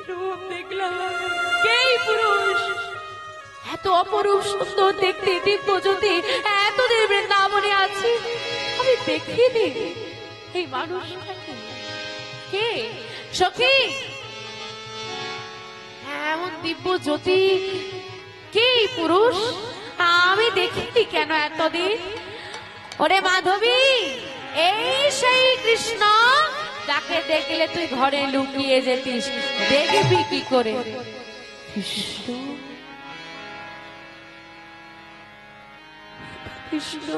রূপ দেখলাম, কে পুরুষ? এত অপরূপ সুন্দর দেখতে দিব্য জ্যোতি এতদিন বৃন্দাবনে আছে, আমি দেখিনি এই মানুষটাকে। কে সখী? এমন দিব্য জ্যোতি কে পুরুষ? আমি দেখিনি কেন এতদিন? ওরে মাধবী, এই সেই কৃষ্ণ যাকে দেখলে তুই ঘরে লুকিয়ে যেতিস, দেখবি কি করে? কৃষ্ণ, কৃষ্ণ,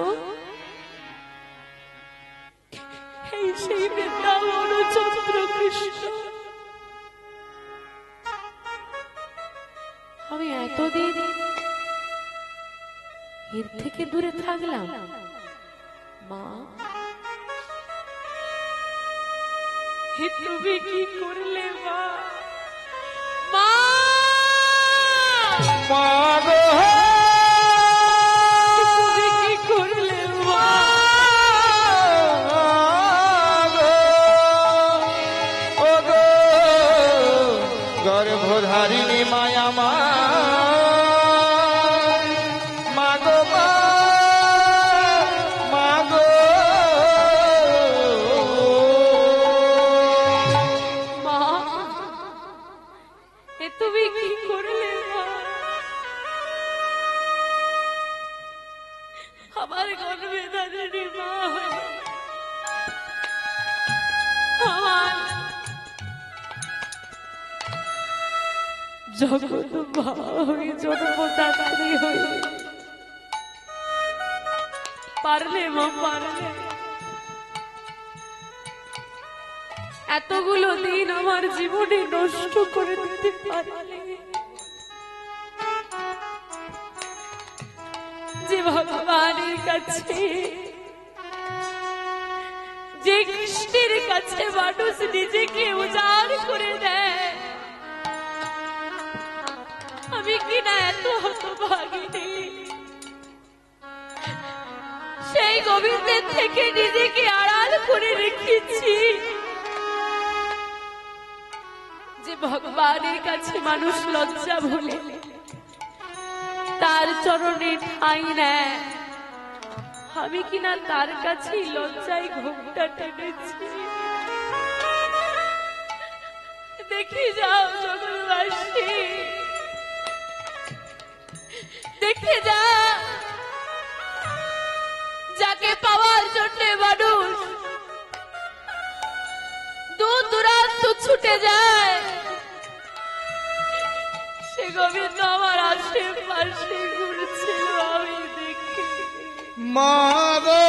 এই সেই বৃন্দাবন চন্দ্র কৃষ্ণ। আমি এতদিন এর থেকে দূরে থাকলাম। মা, তুমি কি করলে মা? মা, তুমি কি করলে মা? গর্ভধারিণী মায়া মা, তুমি কি করলে মা? আমার গর্ভধারিণী মা, আমার জগৎ মা হয়ে জন্মদাত্রী হয়ে পারলে মা, পারলে এতগুলো দিন আমার জীবনে নষ্ট করে দিতে পারলে? যে ভগবানের কাছে, যে কৃষ্ণের কাছে মানুষ নিজেকে উজাড় করে দেয়, আমি কিনা এত হতভাগিনী সেই গোবিন্দের থেকে নিজেকে আড়াল করে রেখেছি। যে ভগবানের কাছে মানুষ লজ্জা ভুলে তার চরণে ঠাঁই নেয়, আমি কিনা তার কাছে লজ্জায় ঘোমটা টেনেছি। দেখে যাও জগৎবাসী, দেখে যাও, যাকে পাওয়ার জন্য মানুষ দূর দূরান্ত ছুটে যায়, সে গোবিন্দ আমার আশেপাশে ঘুরছিল, আমি দেখি। মা গো,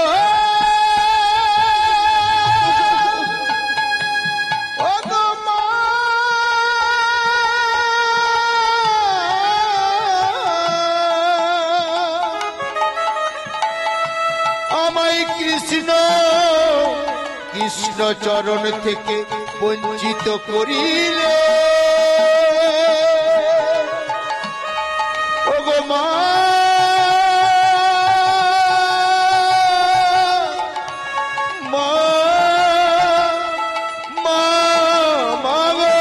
আমায় কৃষ্ণ কৃষ্ণ চরণ থেকে বঞ্চিত করিলে, ও গো মা, মা, মা, মা গো।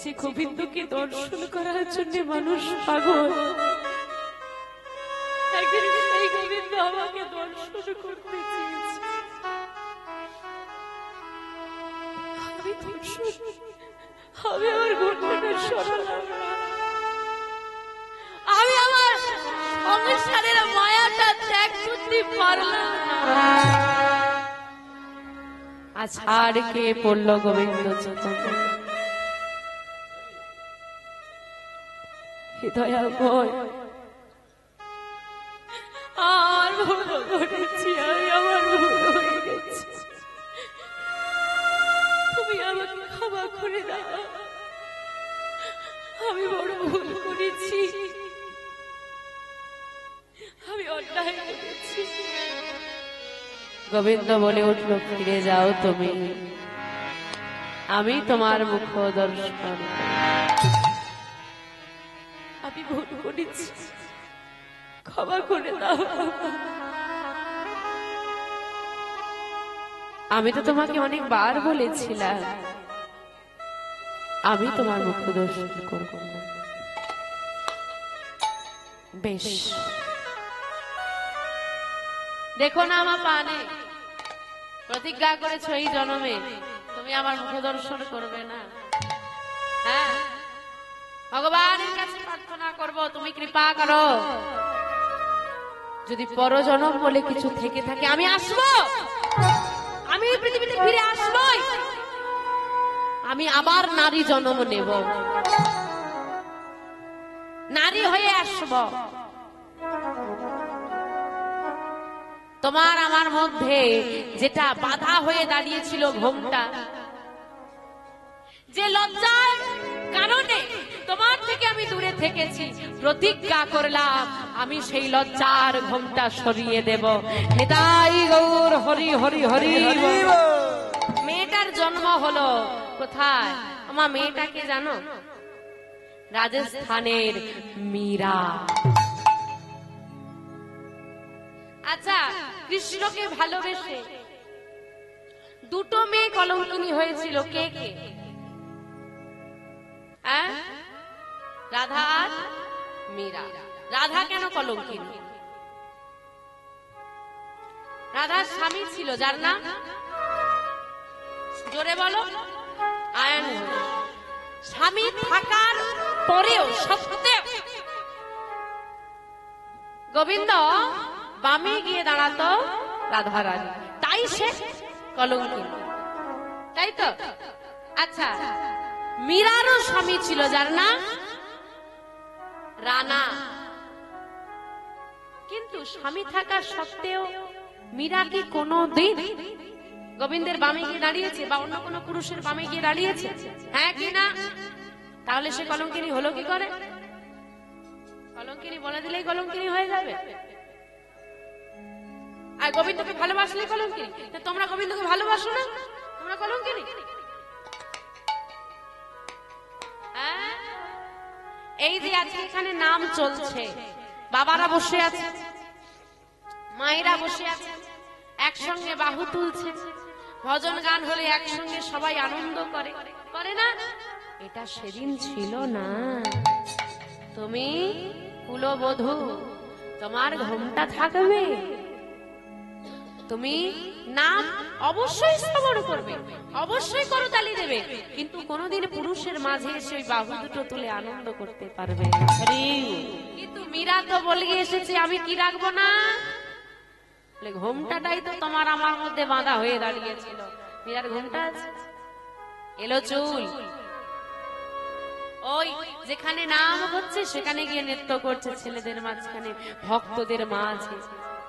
যে গোবিন্দকে দর্শন করার জন্য মানুষ পাগল, একদিন সেই গোবিন্দ আমাকে দর্শন করতে চেয়েছে। আমি আমার ঘটনাটা শোনালাম, আমি আমার সংসারের মায়াটা ত্যাগ করতে পারলাম না। আজ আর কে পড়ল গোবিন্দ চরণে? দয়াময়, আর ভুল করেছি, আমি আমার ভুল হয়ে গেছি, তুমি আমাকে ক্ষমা করে দাও। আমি বড় ভুল করেছি, আমি অন্যায় করেছি। গোবিন্দ বলে উঠল, ফিরে যাও তুমি, আমি তোমার মুখ দর্শন। আমি ভুল করেছি, ক্ষমা করে দাও। আমি তো তোমাকে অনেকবার বলেছিলাম আমি তোমার মুখ দর্শন করব না। বেশ, দেখো না আমার পানে প্রতিজ্ঞা করেছো এই জন্মে তুমি আমার মুখ দর্শন করবে না। হ্যাঁ, ভগবানের কাছে প্রার্থনা করব তুমি কৃপা করো, যদি পরজন্ম বলে কিছু থেকে থাকে আমি আসবো, আমি এই পৃথিবীতে ফিরে আসবই, আমি আবার নারী জন্ম নেব, নারী হয়ে আসব। তোমার আমার মধ্যে যেটা বাধা হয়ে দাঁড়িয়েছিল ঘোমটা, যে লজ্জার কারণে তোমার থেকে আমি দূরে থেকেছি, প্রতিজ্ঞা করলাম আমি সেই লজ্জার ঘোমটা সরিয়ে দেব। নিতাই গৌর হরি হরি হরি। মেয়েটার জন্ম হলো কোথায়? আমার মেয়েটাকে জানো? রাজস্থানের মীরা। আচ্ছা, কৃষ্ণকে ভালোবেসে দুটো মেয়ে কলঙ্কিনী হয়েছিল, কে কে? রাধা আর মীরা। রাধা কেন কলঙ্কিনী? রাধার স্বামী ছিল যার নাম, জোরে বলো, আয়ন। স্বামী থাকার পরেও সত্ত্বেও গোবিন্দ বামে গিয়ে দাঁড়াতো রাধারানী, তাই সে কলঙ্কিনী, তাই তো? আচ্ছা, মীরারও স্বামী ছিল যার নাম রানা, কিন্তু স্বামী থাকা সত্ত্বেও মীরা কি কোনদিন গোবিন্দের বামে গিয়ে দাঁড়িয়েছে বা অন্য কোন পুরুষের বামে গিয়ে দাঁড়িয়েছে? হ্যাঁ কি না? তাহলে সে কলঙ্কিনী হলো কি করে? কলঙ্কিনী বলে দিলেই কলঙ্কিনী হয়ে যাবে? আর গোবিন্দকে ভালোবাসলে কলঙ্কিনী? তোমরা গোবিন্দকে ভালোবাসো না, তোমরা কলঙ্কিনী? এই যে আজকে এখানে নাম চলছে, বাবারা বসে আছে, মায়েরা বসে আছে, একসঙ্গে বাহু তুলছে, ভজন গান হলে একসঙ্গে সবাই আনন্দ করে, করে না? এটা সেদিন ছিল না। তুমি কুলবধূ, তোমার ঘোমটা থাকবে, তুমি নাম অবশ্যই শ্রবণ করবে, অবশ্যই করতালি দেবে, কিন্তু কোনোদিন পুরুষের মাঝে এসে বাহু দুটো তুলে আনন্দ করতে পারবে না। কিন্তু মীরা তো বলে এসেছে আমি কি রাখবো না, ঘোমটাটাই তো তোমার আমার মধ্যে বাঁধা হয়ে দাঁড়িয়েছিল। মীরার ঘোমটা আছে, এলো চুল, ওই যেখানে নাম হচ্ছে সেখানে গিয়ে নৃত্য করছে ছেলেদের মাঝখানে, ভক্তদের মাঝে।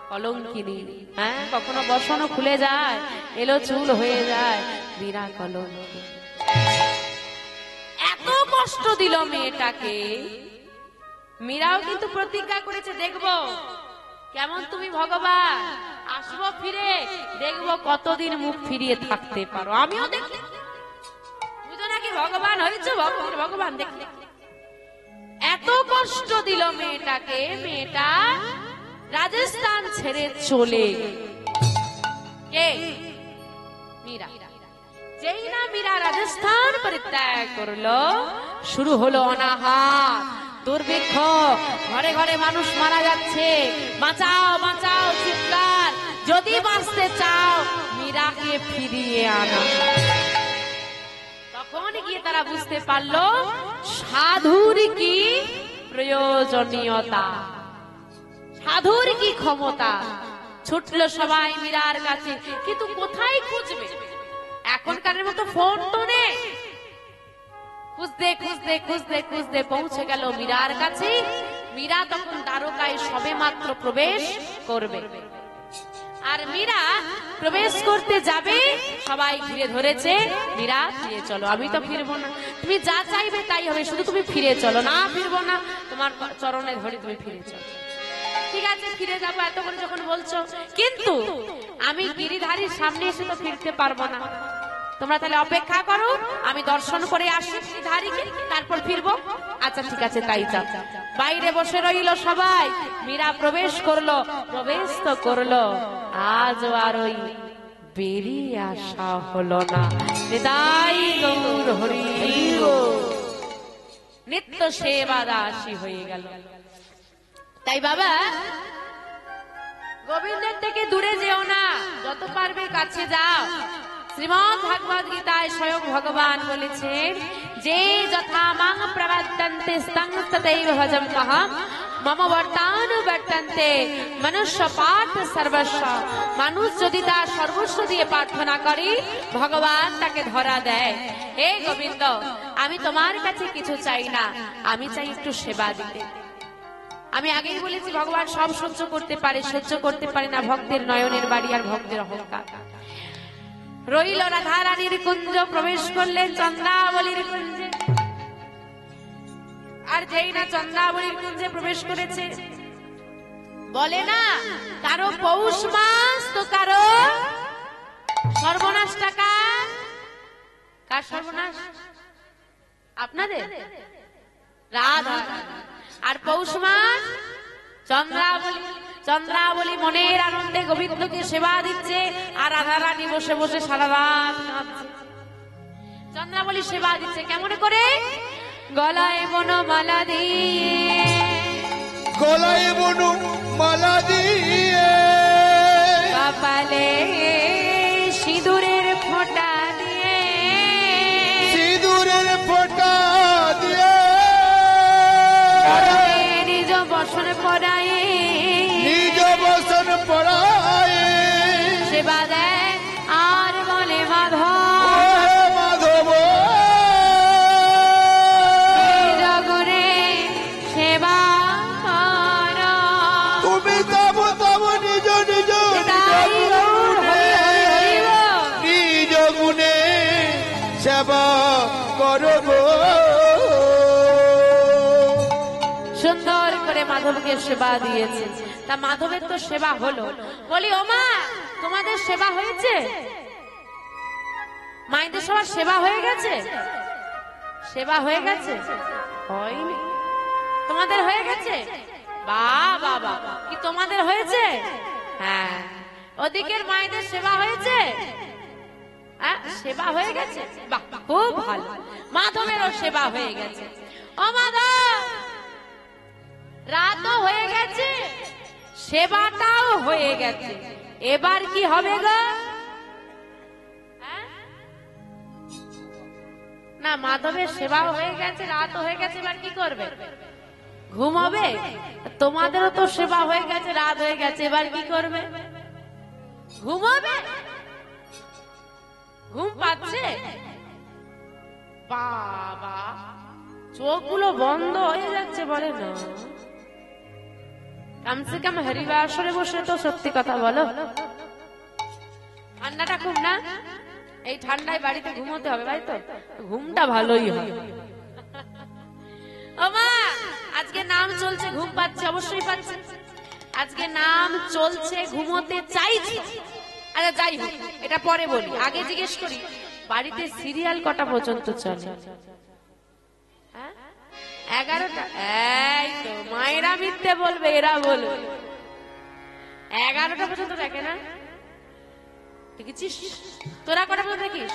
কলঙ্কিনী, হ্যাঁ, কখনো বসনো খুলে যায়, এলো চুল হয়ে যায়, মীরা কলঙ্কিনী। এত কষ্ট দিল মেয়েটাকে, মীরাও কিন্তু প্রতিজ্ঞা করেছে দেখবো কেমন তুমি ভগবান, আসবো ফিরে, দেখবো কতদিন মুখ ফিরিয়ে থাকতে পারো, আমিও দেখি বুঝো নাকি ভগবান হয়েছে, ভগবান দেখি। এত কষ্ট দিল মেয়েটাকে, মেয়েটা রাজস্থান ছেড়ে চলে কে? মীরা। যেই না মীরা রাজস্থান পরিত্যাগ করলো, শুরু হলো অনাহার, দুর্ভিক্ষ, ঘরে ঘরে মানুষ মারা যাচ্ছে, বাঁচাও বাঁচাও চিৎকার, যদি বাঁচতে চাও মীরাকে ফিরিয়ে আনো। তখন গিয়ে তারা বুঝতে পারলো সাধুর কি প্রয়োজনীয়তা, সাধুর কি ক্ষমতা। ছুটলো সবাই মীরার কাছে, কিন্তু কোথায় খুঁজবে? এখনকার মতো ফোন তো নেই। খুঁজতে খুঁজতে খুঁজতে খুঁজতে পৌঁছে গেল মীরার কাছে। মীরা তখন দ্বারকায় সবে মাত্র প্রবেশ করবে, আর মীরা প্রবেশ করতে যাবে, সবাই ঘিরে ধরেছে, মীরা ফিরে চলো। আমি তো ফিরবো না, তুমি যা চাইবে তাই হবে, শুধু তুমি ফিরে চলো। না, ফিরবো না, তোমার চরণে ধরে তুমি ফিরে চলো। ঠিক আছে, ফিরে যাবো এত করে যখন বলছো, কিন্তু আমি গিরিধারীর সামনে এসে তো ফিরতে পারবো না, তোমরা তাহলে অপেক্ষা করো, আমি দর্শন করে আসি গিরিধারীকে, তারপর ফিরবো। আচ্ছা ঠিক আছে, তাই যাও। বাইরে বসে রইল সবাই, মীরা প্রবেশ করলো, প্রবেশ তো করলো, আজ আর ওই বেরিয়ে আসা হলো না। নিতাই গৌর হরি নিত্য সেবা দাসী হয়ে গেল। তাই বাবা গোবিন্দের থেকে দূরে যেও না, যত পারবে কাছে যাও। শ্রীমদ্ ভগবদ গীতায় স্বয়ং ভগবান বলেছেন যে যথা মাং প্রবর্তন্তে স্তং তথৈব ভজম্যহম মম বর্তানুবর্তন্তে মনুষ্য পাঠ সর্বস্ব। মানুষ যদি তার সর্বস্ব দিয়ে প্রার্থনা করে ভগবান তাকে ধরা দেয়। হে গোবিন্দ, আমি তোমার কাছে কিছু চাই না, আমি চাই একটু সেবা দিতে। আমি আগেই বলেছি ভগবান সব সহ্য করতে পারে, সহ্য করতে পারে না ভক্তের নয়নের বাড়ি আর ভক্তের অহংকার। রইল রাধারানীর কুঞ্জ, প্রবেশ করলেন চন্দ্রাবলীর কুঞ্জে। আর যেই না চন্দ্রাবলীর কুঞ্জে প্রবেশ করেছে, বলে না কারো পৌষ মাস তো কারো সর্বনাশটা কার? কার সর্বনাশ? আপনাদের রাধা। আর পৌষ মাস চন্দ্রাবলী। চন্দ্রাবলী মনের আনন্দে গোবিন্দকে সেবা দিচ্ছে, আর রাধারানী বসে বসে সারা রাত কাঁদছে। চন্দ্রাবলী সেবা দিচ্ছে কেমন করে? গলায় বনমালা দিয়ে, গলায় বনু মালা দিয়ে, কপালে সিঁদুরের ফোঁটা দিয়ে, সিঁদুরের ফোঁটা দিয়ে, নিজ বসন পড়ায়, নিজ বসন পড়ায় সেবা দেয় আর বলে মাধব মাধব জগরে সেবা কর। তুমি তব তব নিজ নিজ নিজ গুণে সেবা করব। সুন্দর করে মাধবকে সেবা দিয়েছে। তা মাধবের তো সেবা হলো। বলি ও মা, তোমাদের সেবা হয়েছে? মায়েদের সবার সেবা হয়ে গেছে? সেবা হয়ে গেছে? হয়নি। তোমাদের হয়ে গেছে? বাবা বাবা, কি তোমাদের হয়েছে? হ্যাঁ। ওদিকের মায়েদের সেবা হয়েছে? হ্যাঁ, সেবা হয়ে গেছে। বাহ, খুব ভালো। মাধবেরও সেবা হয়ে গেছে। ও মাধব, রাতও হয়ে গেছে, সেবাটাও হয়ে গেছে, এবার কি হবে গো? না, মাধবের সেবাও হয়ে গেছে, রাতও হয়ে গেছে, এবার কি করবে? ঘুমাবে? তোমাদেরও তো সেবা হয়ে গেছে, রাত হয়ে গেছে, এবার কি করবে? ঘুমাবে? ঘুম পাচ্ছে? বাবা, চোখগুলো বন্ধ হয়ে যাচ্ছে বলে না। কমসে কম হরিবাসরে বসে তো সত্যি কথা বলো। ঠান্ডাটা খুব না, এই ঠান্ডায় বাড়িতে ঘুমোতে হবে, ভাই তো ঘুমটা ভালোই হয়। ও মা, আজকে নাম চলছে, ঘুম পাচ্ছে? অবশ্যই পাচ্ছে। আজকে নাম চলছে, ঘুমোতে চাইছে। আচ্ছা যাই হোক, এটা পরে বলি, আগে জিজ্ঞেস করি বাড়িতে সিরিয়াল কটা পর্যন্ত চলে? 11টা। এই তো মায়েরা মিথ্যে বলবে, এরা বলবে 11টা পর্যন্ত দেখে না। দেখেছিস? তোরা কটা পর্যন্ত দেখিস?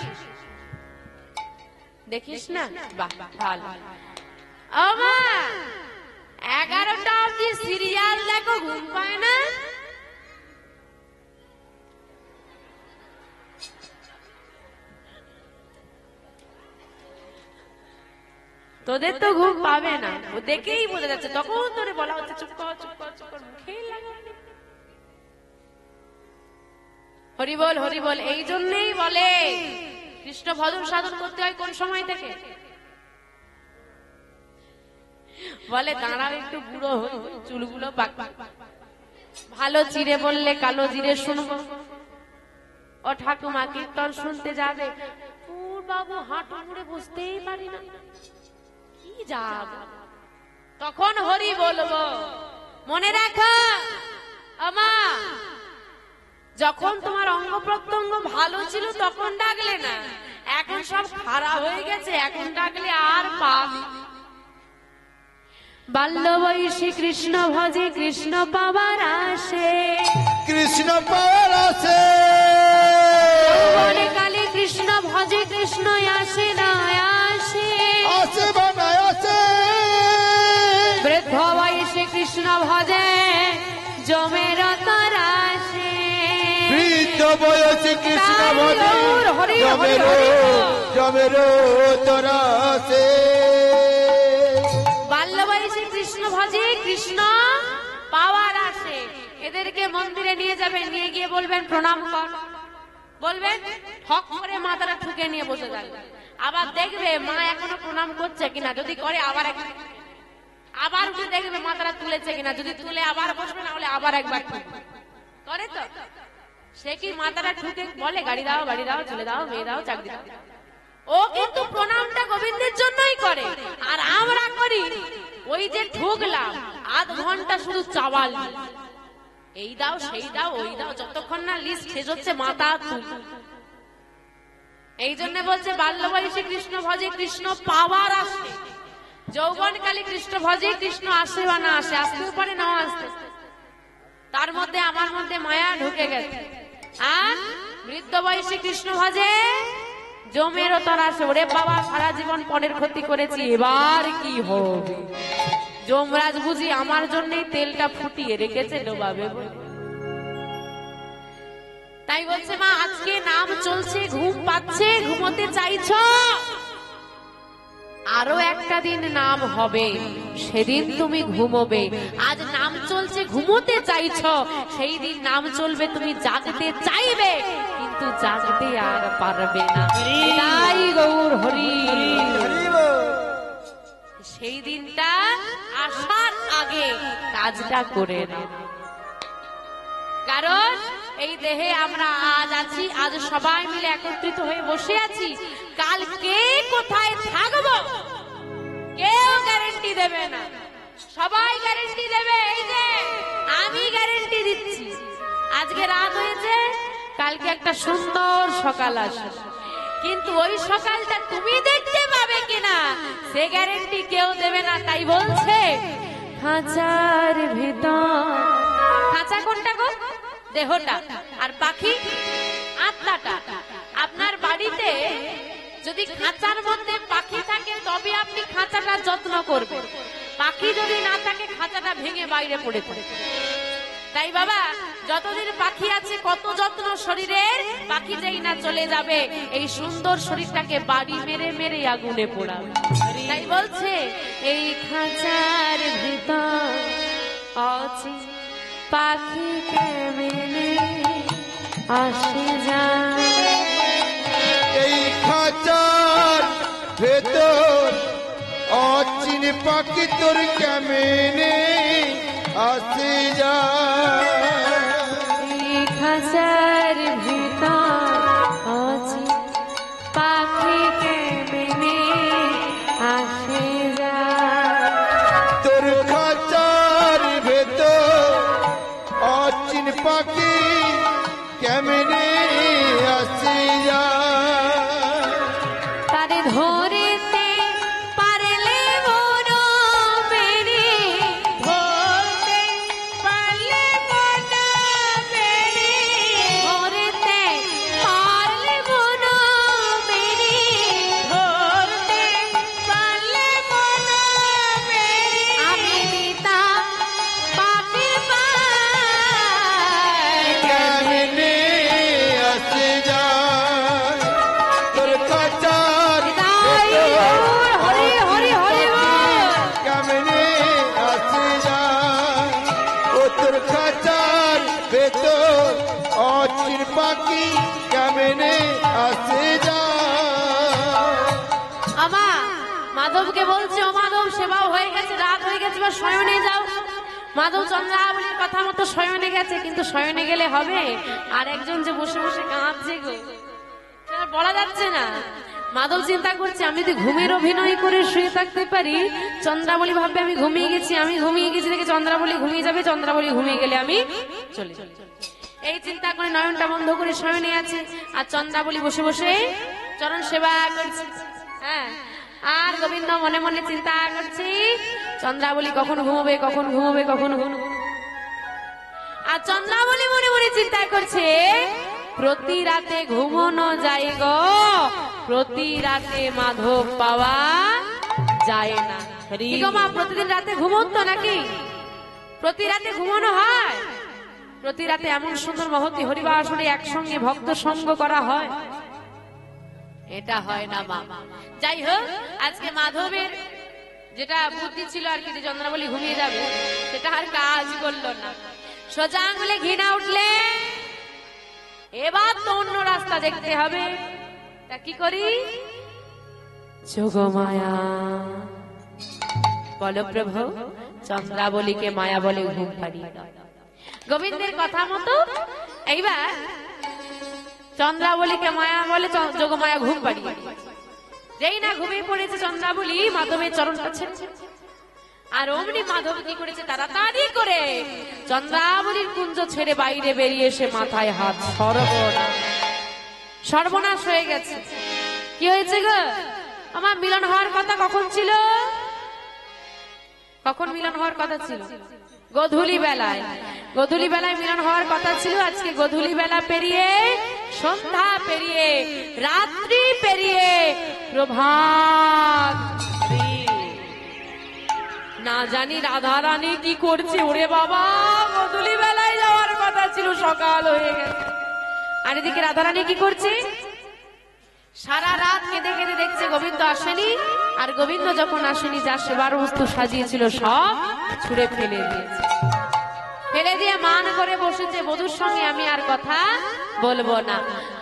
দেখিস না? বাহ, ভালো। ও মা, 11টা অবধি সিরিয়াল দেখো, ঘুম পায় না? তোদের তো ঘুম পাবে না, ও দেখেই বোঝা যাচ্ছে। তখন তোরে বলা হচ্ছে চুপ কর, চুপ কর, চুপ কর, মুখেই লাগে। হরি বল, হরি বল। এই জন্যই বলে কৃষ্ণ ভজন সাধন করতে হয় কোন সময় থেকে? বলে দাঁড়াও একটু বুড়ো হই, চুলগুলো পাক, ভালো চিড়ে বললে কালো জিরে শুনবো। ও ঠাকুমা কীর্তন শুনতে যাবে, ওর বাবু হাঁটু মুড়ে বুঝতেই পারি না, কি যাব। তখন হরি বলবো। মনে রাখো আমা, যখন তোমার অঙ্গ প্রত্যঙ্গ ভালো ছিল তখন ডাকলে না, এখন সব খারাপ হয়ে গেছে, এখন ডাকলে আর পাবি। বাল্য বয়সী কৃষ্ণ ভজে, কৃষ্ণ পাবার আসে, কৃষ্ণ পাওয়ার আছে, কৃষ্ণ আসে না আসে, আসে বানায় আসে, বৃদ্ধ বয়সে কৃষ্ণ ভজে জমের তরাসে। বৃদ্ধ বয়সে কৃষ্ণ ভজে জমের তরাসে। বাল্য বয়সে কৃষ্ণ ভজে কৃষ্ণ পাওয়ার আসে। এদেরকে মন্দিরে নিয়ে যাবেন, নিয়ে গিয়ে বলবেন প্রণাম কর, বলবেন ঠক করে মাথাটা ঠুকে নিয়ে বসে থাকবে। আবার দেখবে মা এখনো প্রণাম করছে কিনা, যদি করে আবার উঠে দেখবে মাথাটা তুলেছে কিনা, যদি তুলে আবার বসবে, না হলে আবার একবার করে। তো সে কি মাথাটা ঠুকে বলে গাড়ি দাও, বাড়ি দাও, চলে দাও, মেয়ে দাও, চাকরি দাও? ও কিন্তু প্রণামটা গোবিন্দের জন্যই করে। আর আমরা করি ওই যে ঠুকলাম, আধ ঘন্টা শুধু চাওয়াল, এই দাও, সেই দাও, ওই দাও, যতক্ষণ না লিস্ট শেষ হচ্ছে মাথা তুল। এই জন্য বলছে বাল্য বয়সে কৃষ্ণ ভজে কৃষ্ণ পাওয়ার আসে, যৌবনকালে কৃষ্ণ ভজে কৃষ্ণ আসে বা না আসে, আসতেও পারে নাও আসতে। তার মধ্যে আমার মধ্যে মায়া ঢুকে গেছে। আর বৃদ্ধ বয়সে কৃষ্ণ ভজে জমেরও তরাসে। ওরে বাবা, সারা জীবন পরের ক্ষতি করেছি, এবার কি হবে? যমরাজ বুঝি আমার জন্যই তেলটা ফুটিয়ে রেখেছে ডোবাবে বলে। তাই বলছে মা, আজকে নাম চলছে, ঘুম পাচ্ছে, ঘুমোতে চাইছো, আরো একটা দিন নাম হবে, সেদিন তুমি ঘুমোবে। আজ নাম চলছে, ঘুমোতে চাইছো, সেই দিন নাম চলবে, তুমি জাগতে চাইবে, কিন্তু জাগতে আর পারবে না। তাই গৌর হরি, সেই দিনটা আসার আগে কাজটা করে না। কারণ এই দেহে আমরা আজ আছি, আজ সবাই মিলে একত্রিত হয়ে বসে আছি, কাল কে কোথায় থাকবো কেউ গ্যারেন্টি দেবে না। সবাই গ্যারেন্টি দেবে, এই যে আমি গ্যারেন্টি দিচ্ছি, আজকে রাত হয়েছে, কালকে একটা সুন্দর সকাল আসবে, কিন্তু ওই সকালটা তুমি দেখতে পাবে কিনা সে গ্যারেন্টি কেউ দেবে না। তাই বলছে খাঁচার ভিতর, খাঁচা কোনটা গো? দেহটা। আর পাখি আত্মাটা। আপনার বাড়িতে যদি খাঁচার মধ্যে পাখি থাকে তবে আপনি খাঁচাটা যত্ন করবেন, পাখি যদি না থাকে খাঁচাটা ভেঙে বাইরে পড়ে থাকে। তাই বাবা, যতদিন পাখি আছে কত যত্ন শরীরের, পাখি যেই না চলে যাবে এই সুন্দর শরীরটাকে বাড়ি মেরে মেরে আগুনে পোড়াবে। তাই বলছে এই খাঁচার ভিতর আছে পাখি কেমনে আসে যায়, এই খাঁচার ভেতর অচিন পাখি তোর কেমনে আসে যায়, এই খাঁচার ভিতর আছে পাখি কেমনে আসে যায়, তোর খাঁচার ভেতর অচিন পাখি কেমনে আসে যায়, তারে ধরেতে পারলে মন মেরে, ধরতে পারলে মন মেরে, ধরতে পারলে মন মেরে, ধরতে পারলে মন মেরে, আমি দিতাম পাখির পায় কেমনে আসে যায়, তোর খাঁচার ভেতর হরি হরি হরি কেমনে আসে যায়, ও তোর খাঁচার ভেতর অচিন পাখি কেমনে আসে যায়। আমা মাধবকে বলছে, ও মাধব সেবাও হয়ে গেছে, রাত হয়ে গেছে, বা শয়নে যাও। মাধব চন্দ্রাবলীর কথা মতো শয়নে গেছে, কিন্তু শয়নে গেলে হবে, আর একজন যে বসে বসে কাঁদছে গো, সেটা বলা যাচ্ছে না। মাধব চিন্তা করছে, আমি যদি ঘুমের অভিনয় করে শুয়ে থাকতে পারি, চন্দ্রাবলী ভাববে আমি ঘুমিয়ে গেছি, আমি ঘুমিয়ে গেছি দেখে চন্দ্রাবলী ঘুমিয়ে যাবে, চন্দ্রাবলী ঘুমিয়ে গেলে আমি চলে যাব। এই চিন্তা করে নয়নটা বন্ধ করে শয়নে আছে, আর চন্দ্রাবলী বসে বসে চরণ সেবা করছে। হ্যাঁ, আর গোবিন্দ মনে মনে চিন্তা করছি চন্দ্রাবলী কখন ঘুমোবে, কখন ঘুমোবে, কখন ঘুমোবে। আর চন্দ্রাবলী মনে মনে চিন্তা করছে প্রতি রাতে ঘুমোনো যায় গো, প্রতি রাতে মাধব পাওয়া যায় না। কি গো মা, প্রতিদিন রাতে ঘুমোন তো নাকি? প্রতি রাতে ঘুমানো হয়? প্রতি রাতে এমন সুন্দর মহতি হরিবাসনে একসঙ্গে ভক্ত সঙ্গ করা হয়? এটা হয় না মা। যাই হোক, আজকে মাধবের যেটা বুদ্ধি ছিল আর কি, চন্দ্রাবলী ঘুমিয়ে যাবে, সেটা আর কাজ করলো না। সোজা আঙুলে ঘৃণা উঠলে এবার তো অন্য রাস্তা দেখতে হবে। তা কি করি? যোগমায়া বলো প্রভু, চন্দ্রাবলীকে মায়া বলে ঘুম পাড়িয়ে দাও। গোবিন্দের কথা মতো এইবার চন্দ্রাবলীকে মায়া বলে যোগমায়া ঘুম পাড়িয়ে দিয়েছে। যেই না ঘুমিয়ে পড়েছে চন্দ্রাবলী, মাধবের চরণটা ছেড়ে আর অমনি মাধব কি করেছে, তাড়াতাড়ি করে চন্দ্রাবলীর কুঞ্জ ছেড়ে বাইরে বেরিয়ে এসে মাথায় হাত। সর্বনাশ হয়ে গেছে। কি হয়েছে গো? আমার মিলন হওয়ার কথা কখন ছিল? কখন মিলন হওয়ার কথা ছিল? গোধূলি বেলায়। গোধূলি বেলায় মিলন হওয়ার কথা ছিল। আজকে গোধূলি বেলা পেরিয়ে, সন্ধ্যা পেরিয়ে, রাত্রি পেরিয়ে প্রভাত। না জানি রাধা রানী কি করছে। ওরে বাবা, গোধূলি বেলায় যাওয়ার কথা ছিল, সকাল হয়ে গেছে। আর এদিকে রাধা রানী কি করছে? সারা রাত কেঁদে কেঁদে দেখছে গোবিন্দ আসেনি। আর গোবিন্দ যখন আসেনি, যা সেবার বস্তু সাজিয়েছিল সব ছুঁড়ে ফেলে দিয়েছে। ফেলে দিয়ে মান করে বসেছে, বধূর সঙ্গে আমি আর কথা বলবো না।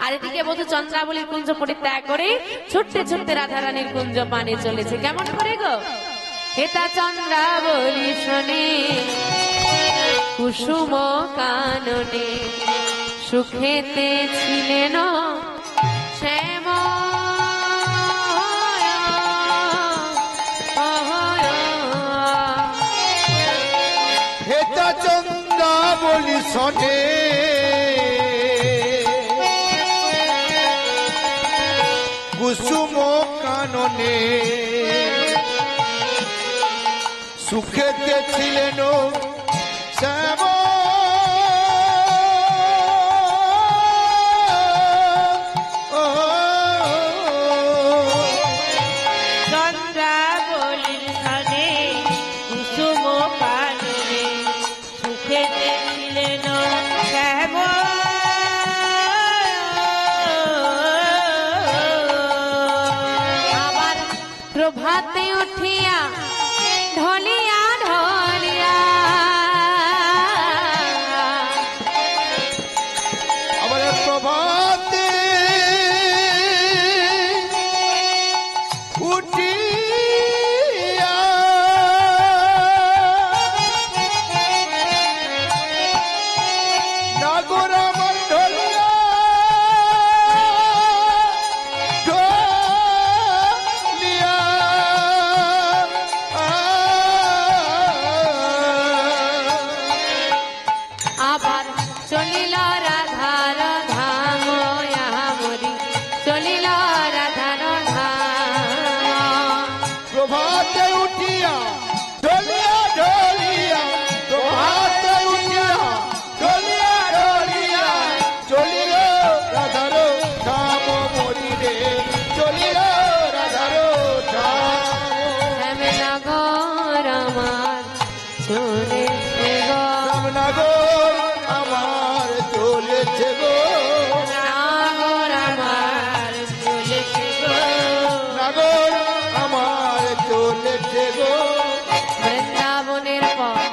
আর এদিকে বধূ চন্দ্রাবলীর কুঞ্জ পরিত্যাগ করে ছুটতে ছুটতে রাধারানীর কুঞ্জ পানে চলেছে। কেমন করে গো? হেতা চন্দ্রাবলী শোনে কুসুম কাননে, সুখেতে ছিলেন শ্যাম। হেতা চন্দ্রাবলী শোনে কুসুম কাননে, সুখেতে ছিলেন শ্যাম। চন্দ্রাবলীর সনে কুসুম কাননে, সুখেতে ছিলেন শ্যাম। আবার প্রভাতে উঠিয়া ঢলিয়া ঢলিয়া, আবার প্রভাতে উঠিয়া নাগরা মণ্ডলিয়া ঢলিয়া, আবার চলিল রাধার ধাম। মরি চলিল রাধার ধাম। প্রভাতে উঠিয়া ঢলিয়া ঢলিয়া, প্রভাতে উঠিয়া ঢলিয়া ঢলিয়া, চলিল রাধার ধাম মরিরে, চলিল রাধার ধাম। শ্যামনগর আমার চলেছে গো, রামনগর আমার চলেছে গো, নাগর আমার চলেছে গো। নগর আমার চলেছে গো, বৃন্দাবনের পথ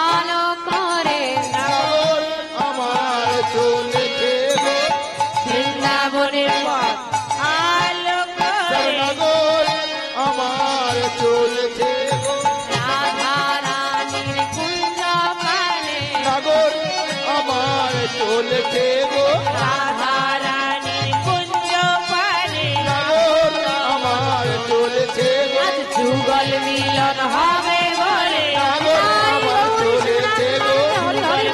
আলো করে, নগর আমার চলেছে গো, বৃন্দাবনের পথ আলো করে নগর আমার চলেছে গো, রাধা রানীর কুঞ্জ পানে, নগর আমার চলেছে গো, রাধা রানীর কুঞ্জ পানে। নগর আমার চলেছে গো, আজ যুগল মিলন হবে বলে, নগর আমার চলেছে গো,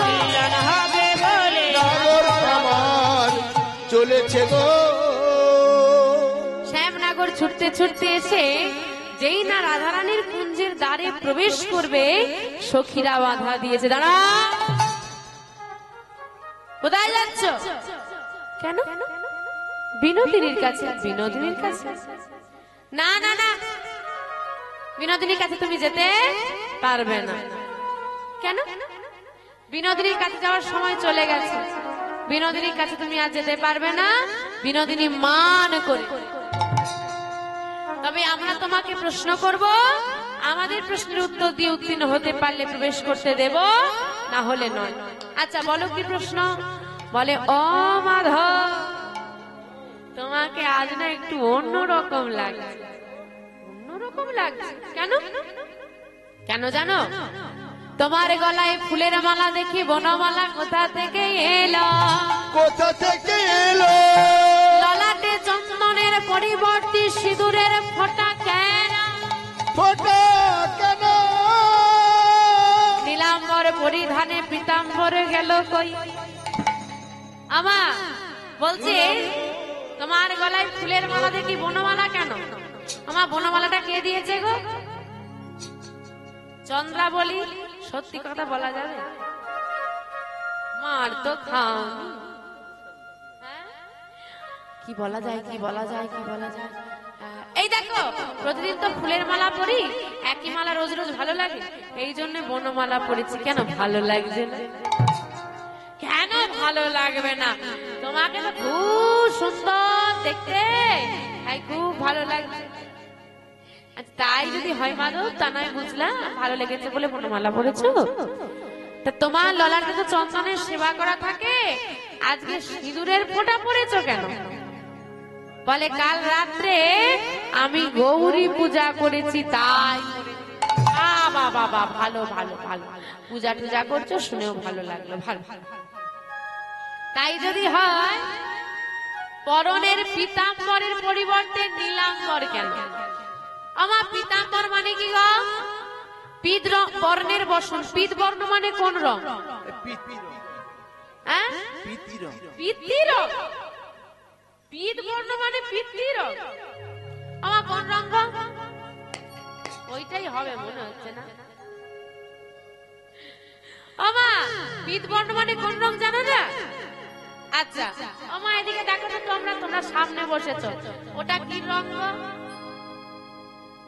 মিলন হবে বলে নগর আমার চলেছে গো। শ্যামনগর ছুটতে ছুটতে এসে যেই না রাধারানীর কুঞ্জের দ্বারে প্রবেশ করবে, সখীরা বাধা দিয়েছে। দাঁড়া, কোথায় যাচ্ছ? কেন? বিনোদিনীর কাছে। বিনোদিনীর কাছে? না না না, বিনোদিনীর কাছে তুমি যেতে পারবে না। কেন? বিনোদিনীর কাছে যাওয়ার সময় চলে গেছে। বিনোদিনীর কাছে তুমি আর যেতে পারবে না, বিনোদিনী মান করে। তবে আমরা তোমাকে প্রশ্ন করব, আমাদের প্রশ্নের উত্তর দিয়ে উত্তীর্ণ হতে পারলে প্রবেশ করতে দেব, না হলে নয়। আচ্ছা বলো কি প্রশ্ন? বলে ও মাধব, তোমাকে আজ না একটু অন্যরকম লাগছে। অন্যরকম লাগছে কেন? কেন জানো? তোমার গলায় ফুলের মালা দেখি বনমালা কোথা থেকে এলো? কোথা থেকে এলো? ললাটে চন্দনের পরিবর্তে সিঁদুরের ফোঁটা কেন? ফোঁটা কেন? নীলাম্বর পরিধানে পীতাম্বর গেল কই? আমা বলছে তোমার গলায় ফুলের মালা দেখি বনমালা কেন? আমার বনমালাটা কে দিয়েছে গো? চন্দ্রাবলী। সত্যি কথা বলা যাবে? মার তো খাও। কি বলা যায়, কি বলা যায়, কি বলা যায়? এই দেখো, প্রতিদিন তো ফুলের মালা পরি, একই মালা রোজ রোজ ভালো লাগে, এই জন্য বনমালা পরেছি। কেন ভালো লাগছে না? কেন ভালো লাগবে না? তোমাকে তো খুব সুন্দর দেখতে, তাই খুব ভালো লাগছে। তাই যদি হয় মাধব, তা নয় বুঝলাম, ভালো লেগেছে বলে বনমালা পরেছো। তা তোমার ললাটে তো চন্দনের সেবা করা থাকে, আজকে সিঁদুরের ফোঁটা পরেছো কেন? বলে কাল রাত্রে আমি গৌরী পূজা করেছি তাই। বাবা বাবা, ভালো ভালো ভালো, পূজা টুজা করছো শুনেও ভালো লাগলো, ভালো। তাই যদি হয়, পরনের পীতাম্বরের পরিবর্তে নীলাম্বর কেন? আমার পীতাম্বর মানে কি গো? পীত বর্ণের বসন। পীত বর্ণ মানে কোন রং? পিতৃ রং। পীত বর্ণ মানে পিতৃ রং। আমার কোন রং গো? ওইটাই হবে মনে হচ্ছে না। আমার পীত বর্ণ মানে কোন রং জানো না? আচ্ছা আমার এদিকে দেখো তো, তোমরা সামনে বসেছো, ওটা কি রং গো?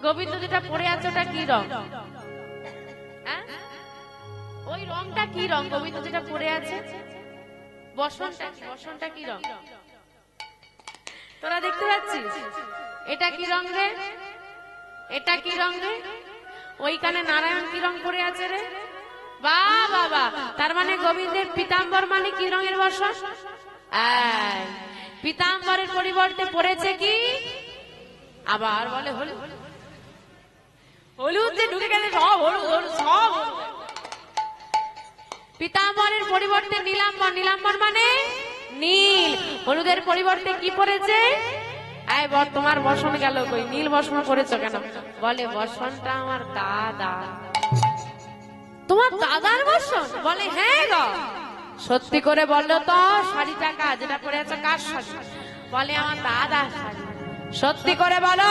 গোবিন্দ যেটা পরে আছে ওটা কি রং? ওই রংটা কি রং? গোবিন্দ যেটা পরে আছে বসনটা কি রং? তোরা দেখতে পাচ্ছিস? এটা কি রং রে? এটা কি রং রে? ওইখানে নারায়ণ কি রং পরে আছে রে? বাহ বাবা, তার মানে গোবিন্দের পীতাম্বর মানে কি রঙের বসন? পীতাম্বরের পরিবর্তে পড়েছে কি? আবার বলে হলুদ। হলুদ যে ঢুকে গেলে সব হলুদ হলুদ সব। পীতাম্বরের পরিবর্তে নীলাম্বর। নীলাম্বর মানে নীল। হলুদের পরিবর্তে কি পড়েছে? তোমার বসন গেল কই? নীল বসন পড়েছো কেন? বলে বসনটা আমার দাদা। তোমার দাদার বসন? বলে হ্যাঁ গো। সত্যি করে বললো তো, শাড়িটা কার? যেটা পরে আছে কার শাড়ি? বলে আমার দাদার শাড়ি। সত্যি করে বলো,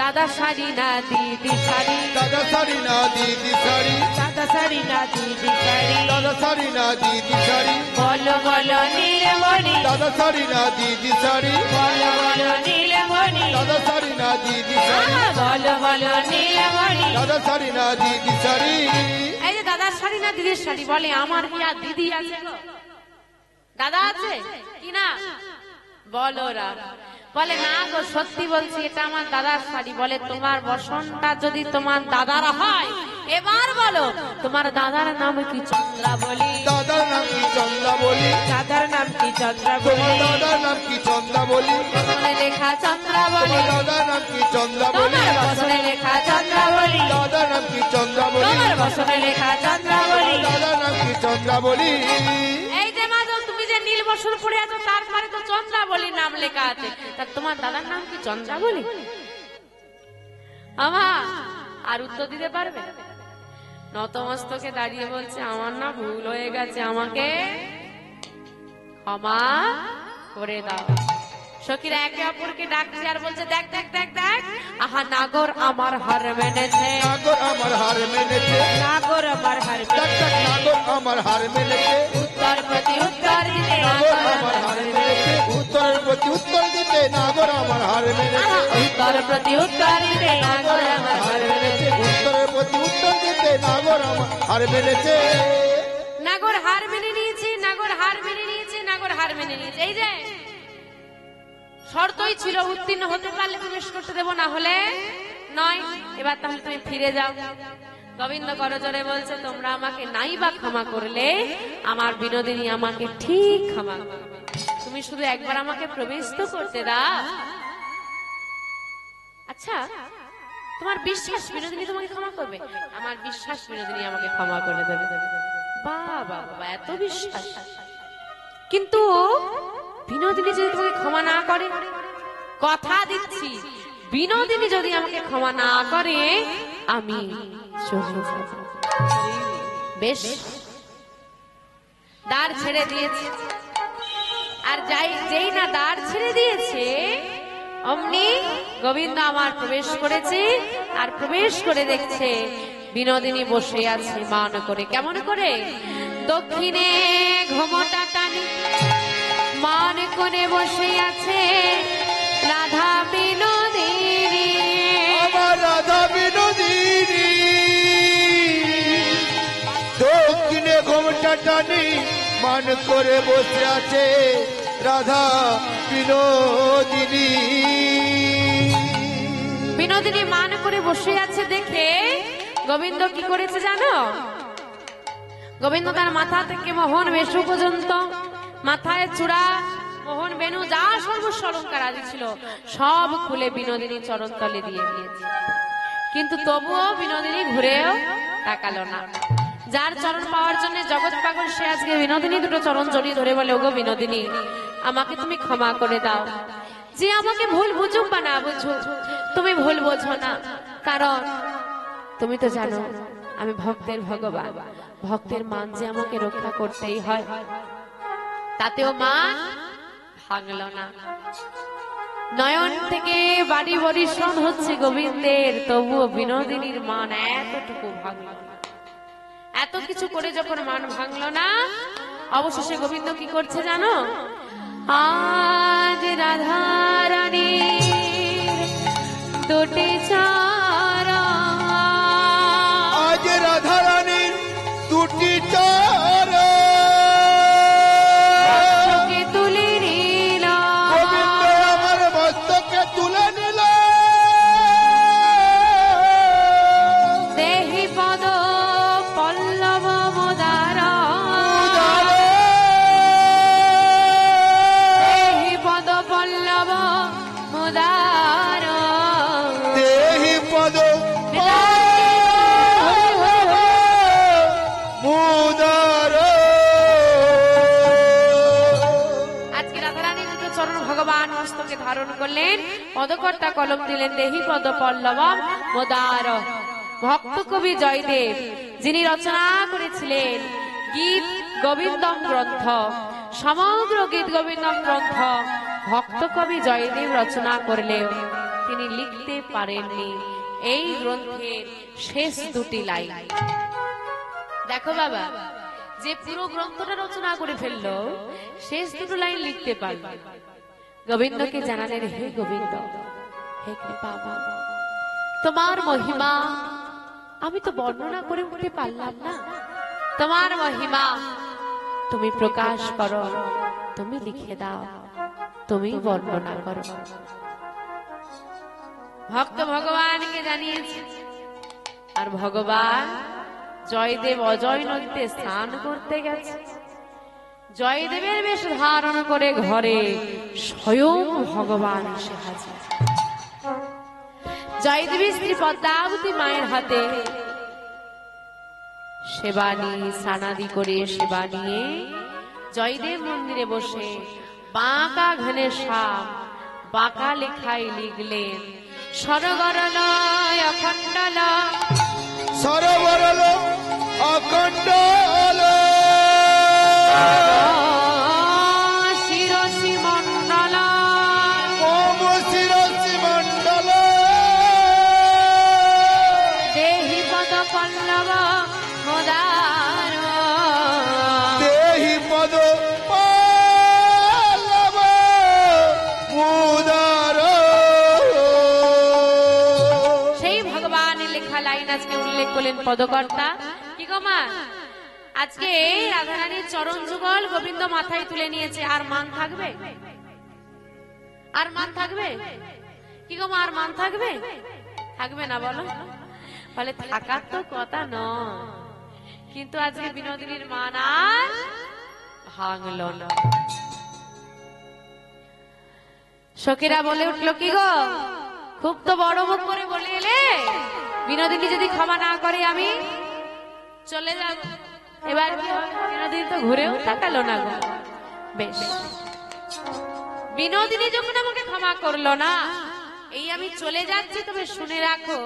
দাদা শাড়ি না দিদি শাড়ি? দাদা শাড়ি না দিদি শাড়ি? দাদা শাড়ি না দিদি শাড়ি? দাদা শাড়ি না দিদি শাড়ি? বলো বলো নীলমণি। দাদা শাড়ি না দিদি শাড়ি? বলো বলো নীলমণি। দাদা শাড়ি না দিদি শাড়ি? বলো বলো নীলমণি। দাদা শাড়ি না দিদি শাড়ি? এই যে দাদার শাড়ি না দিদির শাড়ি, বলে আমার কি আর দিদি আছে গো? দাদা আছে কি না? বলো রা। বলে না গো, সত্যি বলছি, এটা আমার দাদার শাড়ি। বলে তোমার বসনটা যদি তোমার দাদার হয়, এবার বলো তোমার দাদার নাম কি? চন্দ্রাবলী। দাদার নাম কি? চন্দ্রাবলী। দাদার নাম কি? চন্দ্রাবলী। তোমার দাদার নাম কি? চন্দ্রাবলী। বসনে লেখা চন্দ্রাবলী। তোমার দাদার নাম কি? চন্দ্রাবলী। তোমার বসনে লেখা চন্দ্রাবলী। দাদার নাম কি? চন্দ্রাবলী। তোমার বসনে লেখা চন্দ্রাবলী। দাদার নাম কি? চন্দ্রাবলী। এই যে মাধব, তুমি যে নীল বসন পড়ে আছো, তারপরে তো চন্দ্রাবলী নাম লেখা আছে, তা তোমার দাদার নাম কি? চন্দ্রাবলী। আমার আর উত্তর দিতে পারবে? নতমস্তকে দাঁড়িয়ে বলছে, আমার না ভুল হয়ে গেছে, আমাকে ক্ষমা করে দাও। সখীরা একে অপরকে ডাকছে আর বলছে, দেখ দেখ দেখ দেখ, আহা নাগর আমার হার মেনেছে। নাগর আমার হার মেনেছে। নাগর আমার হার দেখ দেখ, নাগর আমার হার মেনেছে। উত্তর প্রতি উত্তর দিতে নাগর আমার হার মেনেছে। উত্তরের প্রতি উত্তর নাগর আমার হার মেনেছে উত্তর প্রতি উত্তর দিতে নাগর আমার হার হার মেনেছে মেনেছে। উত্তরের প্রতি উত্তর দিতে নাগর আমার হার মেনেছে নাগর হার মেনে নিয়েছে, নাগর হার মেনে নিয়েছে, নাগর হার মেনে নিয়েছে। এই যে শর্তই ছিল, উত্তীর্ণ হতে পারলে প্রবেশ করতে দেবো, না হলে নয়। এবার তাহলে তুমি ফিরে যাও। গোবিন্দ করজোড়ে বলছে, তোমরা আমাকে নাই বা ক্ষমা করলে আমার বিনোদিনী আমাকে ঠিক ক্ষমা করবে। তুমি শুধু একবার আমাকে প্রবেশ তো করতে দাও। আচ্ছা, তোমার বিশ্বাস বিনোদিনী তোমাকে ক্ষমা করবে? আমার বিশ্বাস বিনোদিনী আমাকে ক্ষমা করে দেবে। বাবা বাবা, এত বিশ্বাস। কিন্তু বিনোদিনী যদি তোমাকে ক্ষমা না করে, কথা দিচ্ছি বিনোদিনী যদি আমাকে ক্ষমা না করে, আমি চলে যাব। বেশ, দ্বার ছেড়ে দিয়েছে। আর যেই না দ্বার ছেড়ে দিয়েছে, অমনি গোবিন্দ আমার প্রবেশ করেছে। আর প্রবেশ করে দেখছে বিনোদিনী বসে আছে মান করে। কেমন করে? দক্ষিণে ঘুমটা টানি মান করে বসে আছে রাধা বিনোদিনী। আমার রাধা বিনোদিনী দক্ষিণে ঘোমটা টানি মান করে বসে আছে রাধা বিনোদিনী বিনোদিনী মান করে বসে আছে দেখে গোবিন্দ কি করেছে জানো? গোবিন্দ তার মাথা থেকে মোহন বেশু পর্যন্ত, মাথায় চূড়া, মোহন বেনু, যা সর্বস্ব অলঙ্কার আদি ছিল সব খুলে বিনোদিনী চরণ তলে দিয়ে দিয়েছে। কিন্তু তবুও বিনোদিনী ঘুরেও তাকালো না। যার চরণ পাওয়ার জন্য জগৎ পাগল, সে আজকে বিনোদিনী দুটো চরণ জড়িয়ে ধরে বলে, ওগো বিনোদিনী, আমাকে তুমি ক্ষমা করে দাও। যে আমাকে ভুল বুঝুক বা না বুঝুক, তুমি ভুল বোঝো না। কারণ তুমি তো জানো আমি ভক্তের ভগবান, ভক্তের মান যে আমাকে রক্ষা করতেই হয়। তাতেও মান ভাঙল না। নয়ন থেকে বাড়ি বরিশন হচ্ছে গোবিন্দের, তবুও বিনোদিনীর মান এতটুকু ভাঙল না। এত কিছু করে যখন মান ভাঙল না, অবশেষে গোবিন্দ কি করছে জানো? আজ রাধা রানী দুটি চরণ, আজ রাধা রানীর দুটি চরণ মস্তকে তুলে নিল, গোবিন্দ আমার মস্তকে তুলে নিল। দেহি পদ পল্লব মোদার, দেহি পদ পল্লব মোদার, দেহি পদ মুদার। আজকে রাধারানী দুটো চরণ ভগবান মস্তকে ধারণ করলেন, পদকর্তা কলম দিলেন, দেহি পদ পল্লবম মোদার। ভক্ত কবি জয়দেব, যিনি রচনা করেছিলেন গীত গোবিন্দম গ্রন্থ, সমগ্র গীত গোবিন্দম গ্রন্থ ভক্ত কবি জয়দেব রচনা করলেও তিনি লিখতে পারেননি এই গ্রন্থের শেষ দুটি লাইন। দেখো বাবা, যে পুরো গ্রন্থটা রচনা করে ফেললো, শেষ দুটো লাইন লিখতে পারল। গোবিন্দকে জানালেন, হে গোবিন্দ, হে কৃপা, তোমার মহিমা আমি তো বর্ণনা করে উঠতে পারলাম না। তোমার মহিমা তুমি প্রকাশ করো, তুমি লিখে দাও, তুমি বর্ণনা করো। ভক্ত ভগবানকে জানিয়েছে। আর ভগবান জয়দেব অজয় নদীতে স্নান করতে গেছে। জয়দেবের বেশ ধারণ করে ঘরে স্বয়ং ভগবান এসে হাজির। জয়দেবী স্ত্রী পদ্মাবতী মায়ের হাতে সেবা নিয়ে, স্নানাদি করে সেবা নিয়ে জয়দেব মন্দিরে বসে বাঁকা ঘনে সাপ বাঁকা লেখায় লিখলেন, সরগরলয় অখণ্ডল, সরোবরল অখণ্ডল, শিরসি মণ্ডল, ওম শিরসি মণ্ডল, দেহি পদ পল্লব মোদার, দেহি পদ পল্লব মুদার। উল্লেখ করলেন পদকর্তা। কি গো মা, আজকে এই রাধারানীর চরণ যুগল গোবিন্দ মাথায় তুলে নিয়েছে, আর মান থাকবে? আর মান থাকবে? কি গো মা, আর মান থাকবে? থাকবে না বলো? বলে থাকার তো কথা নয়, কিন্তু আজকে বিনোদিনীর মান আর ভাঙলো না। সখীরা বলে উঠলো, কি গো খুব তো বড় মুখ করে বলে এলে, বিনোদিনী যদি ক্ষমা না করে আমি চলে যাব। এবার কি হবে? বিনোদিনী তো ঘুরেও তাকালো না গো। বেশ, বিনোদিনী যখন আমাকে ক্ষমা করলো না, এই আমি চলে যাচ্ছি, তবে শুনে রাখো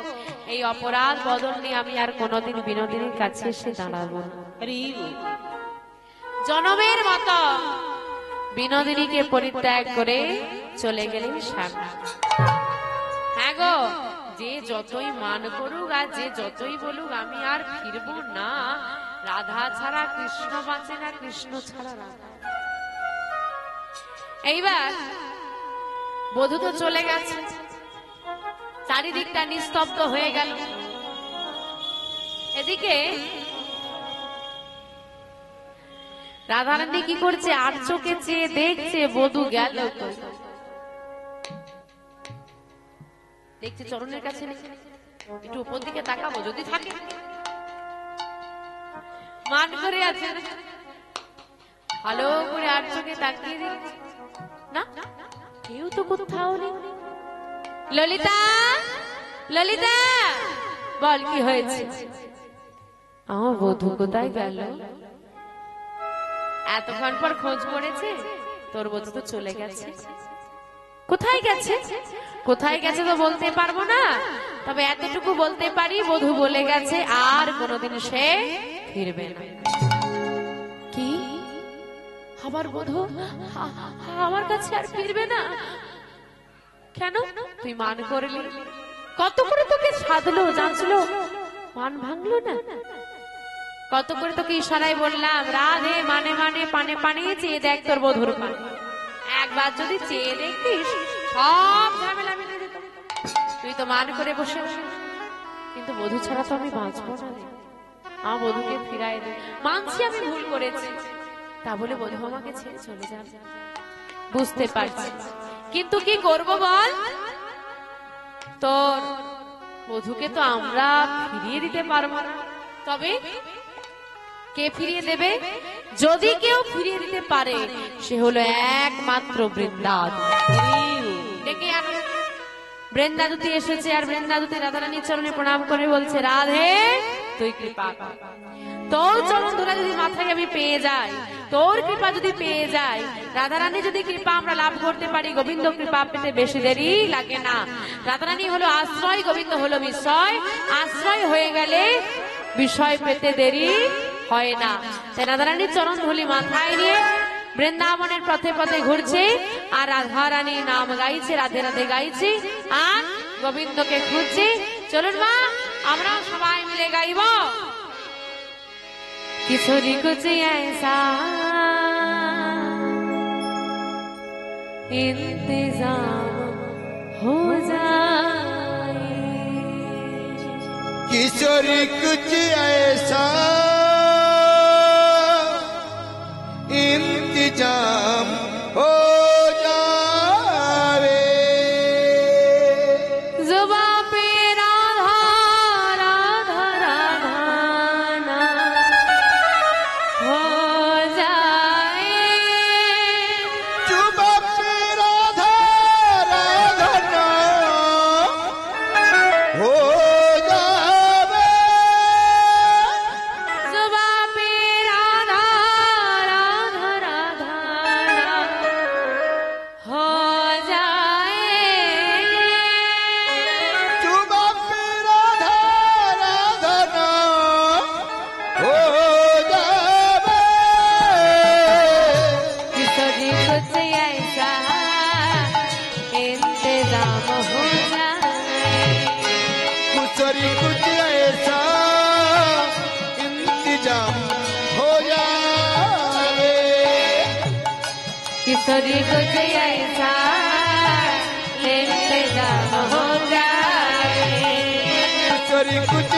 এই অপরাধ বদল নিয়ে আমি আর কোনোদিন বিনোদিনীর কাছে এসে দাঁড়াবো না। জনমের মতো বিনোদিনীকে পরিত্যাগ করে চলে গেলেন সামনে। হ্যাঁ গো, যে যতই মান করুক আর যে যতই বলুক, আমি আর ফিরবো না। রাধা ছাড়া কৃষ্ণ বাঁচে না, কৃষ্ণ ছাড়া রাধা। এইবার বধূ তো চলে গেছে, চারিদিকটা নিস্তব্ধ হয়ে গেল। এদিকে রাধারানী কি করছে? আর চোখে চেয়ে দেখছে বধূ গেল, দেখছে চরণের কাছে একটু উপর দিকে তাকাবো, যদি থাকে। মান করে আছে, ভালো করে আর চোখে তাকিয়ে দেখছে না, কেউ তো কোথাও নেই। ললিতা, ললিতা, বল কি হয়েছে? আমার বধূ কোথায় গেল? এতক্ষণ পর খোঁজ পড়েছে, তোর বধূ তো চলে গেছে। কোথায় গেছে? কোথায় গেছে তো বলতে পারবো না, তবে এতটুকু বলতে পারি, বধূ বলে গেছে আর কোনোদিন সে ফিরবে না। কি? আমার বধূ আমার কাছে আর ফিরবে না? কেন? তুই মান করলি, কত করে তোকে সাধলো, জানছিল, মান ভাঙলো না? কত করে তোকে ইশারায় বললাম, রাধে মানে মানে পানে পানে চেয়ে দেখ তোর বধুর পান। একবার যদি চেয়ে দেখতিস সব ঝামেলা মিলে যেত। তুই তো মান করে বসে, কিন্তু বধূ ছাড়া তো আমি বাঁচবো না। আমার বধূকে ফিরাই দে। মানছি আমি ভুল করেছি, তা বলে বধূ আমাকে ছেড়ে চলে যান, বুঝতে পারছি, কিন্তু কি করব বল? তোর বধূকে তো আমরা ফিরিয়ে দিতে পারবো না। তবে কে ফিরিয়ে দেবে? যদি কেউ ফিরিয়ে দিতে পারে, সে হলো একমাত্র বৃন্দাবতী। ডেকে আনো। বৃন্দাবতী এসেছে, আর বৃন্দাবতী রাধারানীর চরণে প্রণাম করে বলছে, রাধে তুই কৃপা কর, তোর চরণ ধরে যদি মাথায় আমি পেয়ে যাই, তোর কৃপা যদি পেয়ে যাই, রাধারানী যদি কৃপা আমরা লাভ করতে পারি, গোবিন্দ কৃপা পেতে বেশি দেরি লাগে না। রাধারানী হলো আশ্রয়, গোবিন্দ হলো বিষয়। আশ্রয় হয়ে গেলে বিষয় পেতে দেরি হয় না। তাই রাধারানীর চরণ ধুলি মাথায় নিয়ে বৃন্দাবনের পথে পথে ঘুরছে, আর রাধারানীর নাম গাইছে, রাধে রাধে গাইছে, আর গোবিন্দকে খুঁজছে। চলুন মা, আমরা সবাই মিলে গাইব। किशोरी कुछ ऐसा इंतजाम हो जाए, किशोरी कुछ ऐसा इंतजाम हो जावे, जुबां पे राधा राधा राधा ना हो जाए, जुबां पे राधा राधा नाम हो जावे, जुबां पे राधा राधा राधा ना हो जाए, जुबां पे राधा राधा नाम हो जावे, किशोरी कुछ ऐसा इंतजाम हो जाए, किशोरी कुछ ऐसा इंतजाम हो जावे, किशोरी कुछ ऐसा इंतजाम हो जाए, किशोरी कुछ